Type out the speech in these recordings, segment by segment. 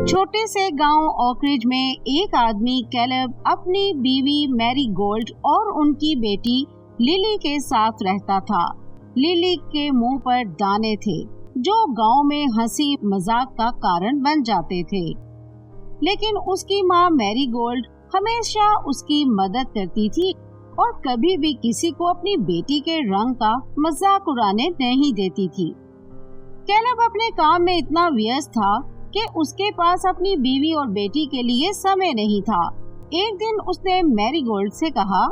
छोटे से गांव ओकरिज में एक आदमी कैलब अपनी बीवी मैरी गोल्ड और उनकी बेटी लिली के साथ रहता था। लिली के मुंह पर दाने थे जो गांव में हंसी मजाक का कारण बन जाते थे, लेकिन उसकी माँ मैरी गोल्ड हमेशा उसकी मदद करती थी और कभी भी किसी को अपनी बेटी के रंग का मजाक उड़ाने नहीं देती थी। कैलब अपने काम में इतना व्यस्त था कि उसके पास अपनी बीवी और बेटी के लिए समय नहीं था। एक दिन उसने मैरी गोल्ड से कहा,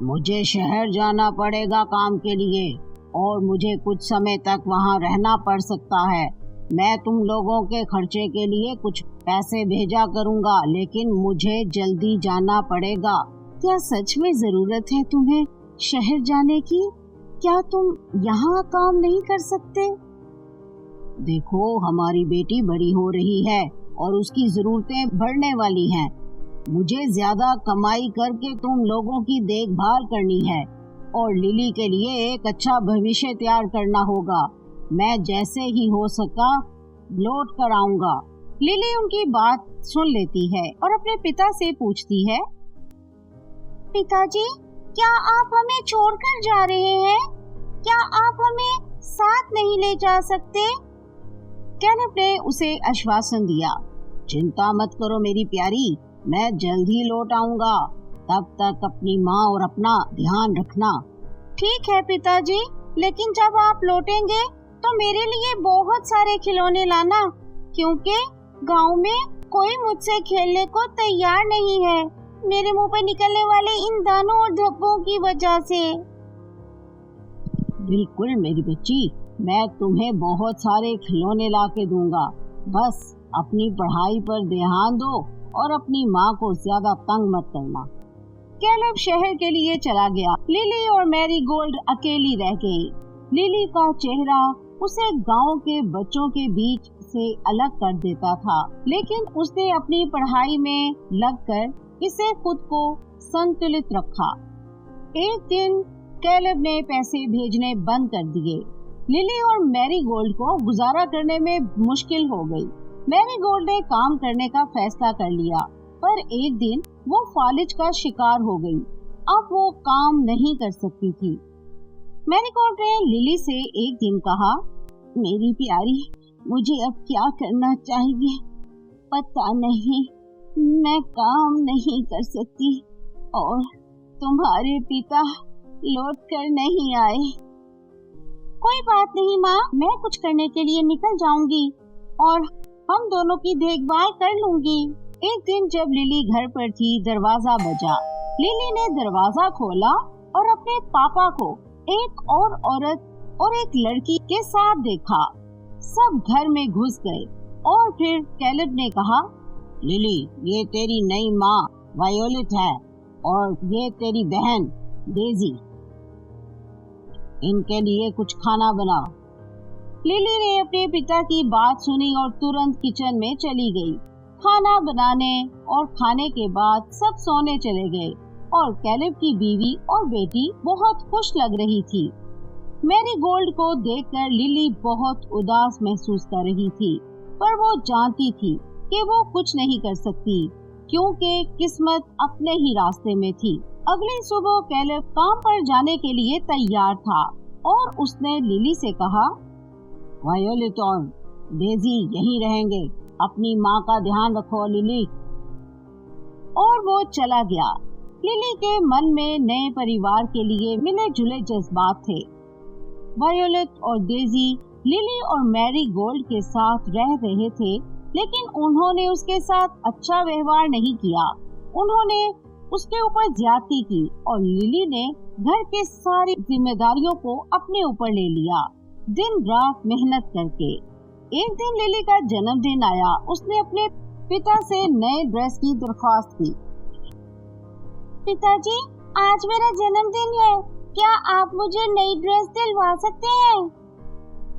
मुझे शहर जाना पड़ेगा काम के लिए और मुझे कुछ समय तक वहाँ रहना पड़ सकता है। मैं तुम लोगों के खर्चे के लिए कुछ पैसे भेजा करूँगा, लेकिन मुझे जल्दी जाना पड़ेगा। क्या सच में जरूरत है तुम्हें शहर जाने की? क्या तुम यहाँ काम नहीं कर सकते? देखो, हमारी बेटी बड़ी हो रही है और उसकी जरूरतें बढ़ने वाली हैं। मुझे ज्यादा कमाई करके तुम लोगों की देखभाल करनी है और लिली के लिए एक अच्छा भविष्य तैयार करना होगा। मैं जैसे ही हो सका लौट कर आऊंगा। लिली उनकी बात सुन लेती है और अपने पिता से पूछती है, पिताजी, क्या आप हमें छोड़कर जा रहे हैं? क्या आप हमें साथ नहीं ले जा सकते? कैलब ने उसे आश्वासन दिया, चिंता मत करो मेरी प्यारी, मैं जल्द ही लौट आऊंगा। तब तक अपनी माँ और अपना ध्यान रखना। ठीक है पिताजी, लेकिन जब आप लौटेंगे तो मेरे लिए बहुत सारे खिलौने लाना, क्योंकि गांव में कोई मुझसे खेलने को तैयार नहीं है, मेरे मुंह पर निकलने वाले इन दानों और धब्बों की वजह से। बिल्कुल मेरी बच्ची, मैं तुम्हें बहुत सारे खिलौने ला के दूंगा। बस अपनी पढ़ाई पर ध्यान दो और अपनी माँ को ज्यादा तंग मत करना। कैलब शहर के लिए चला गया। लिली और मैरी गोल्ड अकेली रह गई। लिली का चेहरा उसे गांव के बच्चों के बीच से अलग कर देता था, लेकिन उसने अपनी पढ़ाई में लगकर इसे खुद को संतुलित रखा। एक दिन कैलब ने पैसे भेजने बंद कर दिए। लिली और मैरी गोल्ड को गुजारा करने में मुश्किल हो गई। मैरी गोल्ड ने काम करने का फैसला कर लिया, पर एक दिन वो फालिज का शिकार हो गई। अब वो काम नहीं कर सकती थी। मैरी गोल्ड ने लिली से एक दिन कहा, मेरी प्यारी, मुझे अब क्या करना चाहिए पता नहीं, मैं काम नहीं कर सकती और तुम्हारे पिता लौट कर नहीं आए। कोई बात नहीं माँ, मैं कुछ करने के लिए निकल जाऊंगी और हम दोनों की देखभाल कर लूंगी। एक दिन जब लिली घर पर थी, दरवाजा बजा। लिली ने दरवाजा खोला और अपने पापा को एक और औरत और एक लड़की के साथ देखा। सब घर में घुस गए और फिर कैलब ने कहा, लिली, ये तेरी नई माँ वायोलेट है और ये तेरी बहन डेजी। इनके लिए कुछ खाना बना। लिली ने अपने पिता की बात सुनी और तुरंत किचन में चली गई। खाना बनाने और खाने के बाद सब सोने चले गए और कैलब की बीवी और बेटी बहुत खुश लग रही थी। मैरी गोल्ड को देखकर लिली बहुत उदास महसूस कर रही थी, पर वो जानती थी कि वो कुछ नहीं कर सकती क्योंकि किस्मत अपने ही रास्ते में थी। अगली सुबह कैलब काम पर जाने के लिए तैयार था और उसने लिली से कहा, वायोलेट और डेजी यहीं रहेंगे, अपनी माँ का ध्यान रखो लिली। और वो चला गया। लिली के मन में नए परिवार के लिए मिले जुले जज्बात थे। वायोलेट और डेजी लिली और मैरी गोल्ड के साथ रह रहे थे, लेकिन उन्होंने उसके साथ अच्छा व्यवहार नहीं किया। उन्होंने उसके ऊपर ज्यादती की और लिली ने घर के सारी जिम्मेदारियों को अपने ऊपर ले लिया, दिन रात मेहनत करके। एक दिन लिली का जन्मदिन आया। उसने अपने पिता से नए ड्रेस की दरख्वास्त की। पिताजी, आज मेरा जन्मदिन है, क्या आप मुझे नई ड्रेस दिलवा सकते हैं?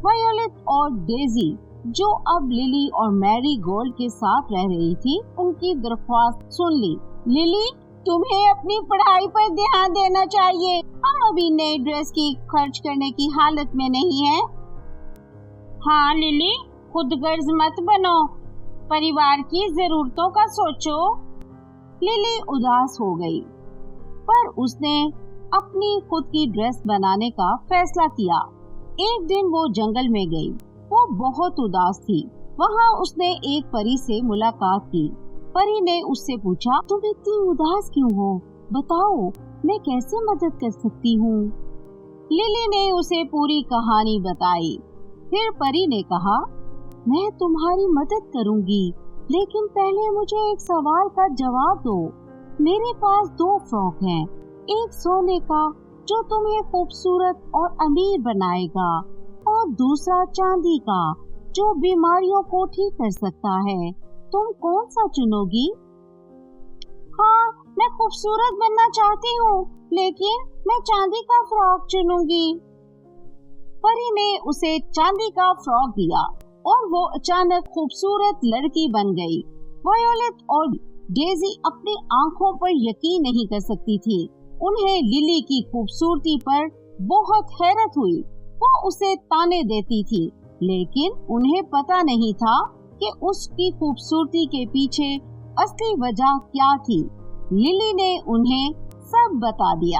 वायोलेट और डेजी, जो अब लिली और मैरी गोल्ड के साथ रह रही थी, उनकी दरख्वास्त सुन ली। लिली, तुम्हें अपनी पढ़ाई पर ध्यान देना चाहिए, हम अभी नई ड्रेस की खर्च करने की हालत में नहीं हैं। हाँ लिली, खुद गर्ज मत बनो, परिवार की जरूरतों का सोचो। लिली उदास हो गई, पर उसने अपनी खुद की ड्रेस बनाने का फैसला किया। एक दिन वो जंगल में गई। वो बहुत उदास थी। वहाँ उसने एक परी से मुलाकात की। परी ने उससे पूछा, तुम इतनी उदास क्यों हो? बताओ, मैं कैसे मदद कर सकती हूँ? लिली ने उसे पूरी कहानी बताई। फिर परी ने कहा, मैं तुम्हारी मदद करूँगी, लेकिन पहले मुझे एक सवाल का जवाब दो। मेरे पास 2 फ्रॉक हैं, एक सोने का जो तुम्हें खूबसूरत और अमीर बनाएगा, और दूसरा चांदी का जो बीमारियों को ठीक कर सकता है। तुम कौन सा चुनोगी? हाँ, मैं खूबसूरत बनना चाहती हूँ, लेकिन मैं चांदी का फ्रॉक चुनूंगी। परी ने उसे चांदी का फ्रॉक दिया और वो अचानक खूबसूरत लड़की बन गई। वायोलेट और डेजी अपनी आंखों पर यकीन नहीं कर सकती थी। उन्हें लिली की खूबसूरती पर बहुत हैरत हुई। वो उसे ताने देती थी, लेकिन उन्हें पता नहीं था कि उसकी खूबसूरती के पीछे असली वजह क्या थी। लिली ने उन्हें सब बता दिया।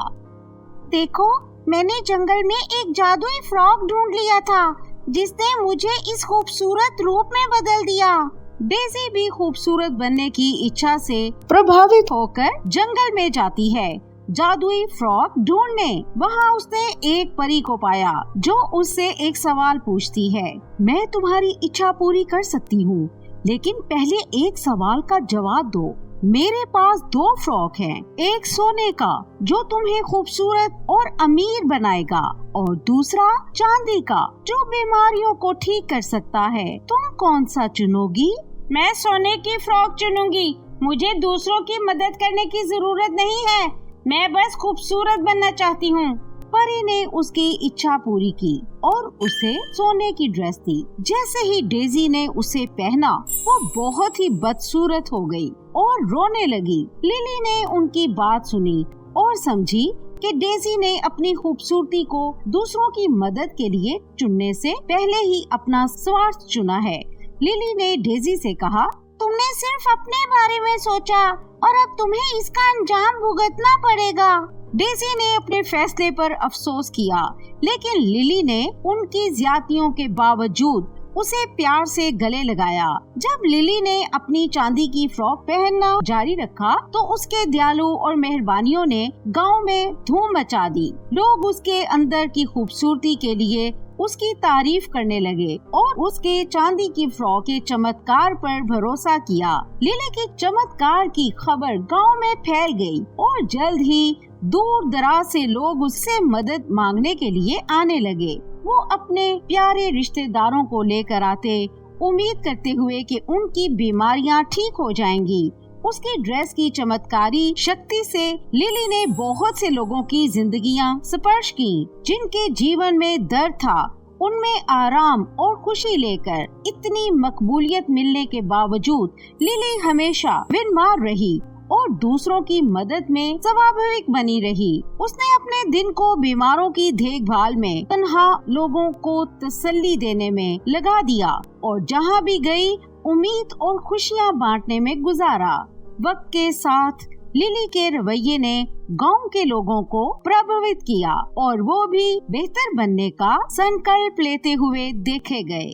देखो, मैंने जंगल में एक जादुई फ्रॉक ढूंढ लिया था, जिसने मुझे इस खूबसूरत रूप में बदल दिया। डेजी भी खूबसूरत बनने की इच्छा से प्रभावित होकर जंगल में जाती है जादुई फ्रॉक ढूंढने। वहाँ उसने एक परी को पाया जो उससे एक सवाल पूछती है। मैं तुम्हारी इच्छा पूरी कर सकती हूँ, लेकिन पहले एक सवाल का जवाब दो। मेरे पास 2 फ्रॉक हैं, एक सोने का जो तुम्हें खूबसूरत और अमीर बनाएगा, और दूसरा चांदी का जो बीमारियों को ठीक कर सकता है। तुम कौन सा चुनोगी? मैं सोने की फ्रॉक चुनूंगी। मुझे दूसरों की मदद करने की जरूरत नहीं है। मैं बस खूबसूरत बनना चाहती हूँ। परी ने उसकी इच्छा पूरी की और उसे सोने की ड्रेस दी। जैसे ही डेजी ने उसे पहना, वो बहुत ही बदसूरत हो गई और रोने लगी। लिली ने उनकी बात सुनी और समझी कि डेजी ने अपनी खूबसूरती को दूसरों की मदद के लिए चुनने से पहले ही अपना स्वार्थ चुना है। लिली ने डेजी से कहा, तुमने सिर्फ अपने बारे में सोचा और अब तुम्हें इसका अंजाम भुगतना पड़ेगा। डेजी ने अपने फैसले पर अफसोस किया, लेकिन लिली ने उनकी ज्यादतियों के बावजूद उसे प्यार से गले लगाया। जब लिली ने अपनी चांदी की फ्रॉक पहनना जारी रखा, तो उसके दयालु और मेहरबानियों ने गांव में धूम मचा दी। लोग उसके अंदर की खूबसूरती के लिए उसकी तारीफ करने लगे और उसके चांदी की फ्रॉक के चमत्कार पर भरोसा किया। लिली के चमत्कार की खबर गांव में फैल गई और जल्द ही दूर दराज से लोग उससे मदद मांगने के लिए आने लगे। वो अपने प्यारे रिश्तेदारों को लेकर आते, उम्मीद करते हुए कि उनकी बीमारियां ठीक हो जाएंगी। उसकी ड्रेस की चमत्कारी शक्ति से लिली ने बहुत से लोगों की जिंदगियां स्पर्श की। जिनके जीवन में दर्द था, उनमें आराम और खुशी लेकर इतनी मकबूलियत मिलने के बावजूद लिली हमेशा बीमार रही और दूसरों की मदद में स्वाभाविक बनी रही। उसने अपने दिन को बीमारों की देखभाल में, तन्हा लोगों को तसल्ली देने में लगा दिया और जहाँ भी गई उम्मीद और खुशियाँ बांटने में गुजारा। वक्त के साथ लिली के रवैये ने गांव के लोगों को प्रभावित किया और वो भी बेहतर बनने का संकल्प लेते हुए देखे गए।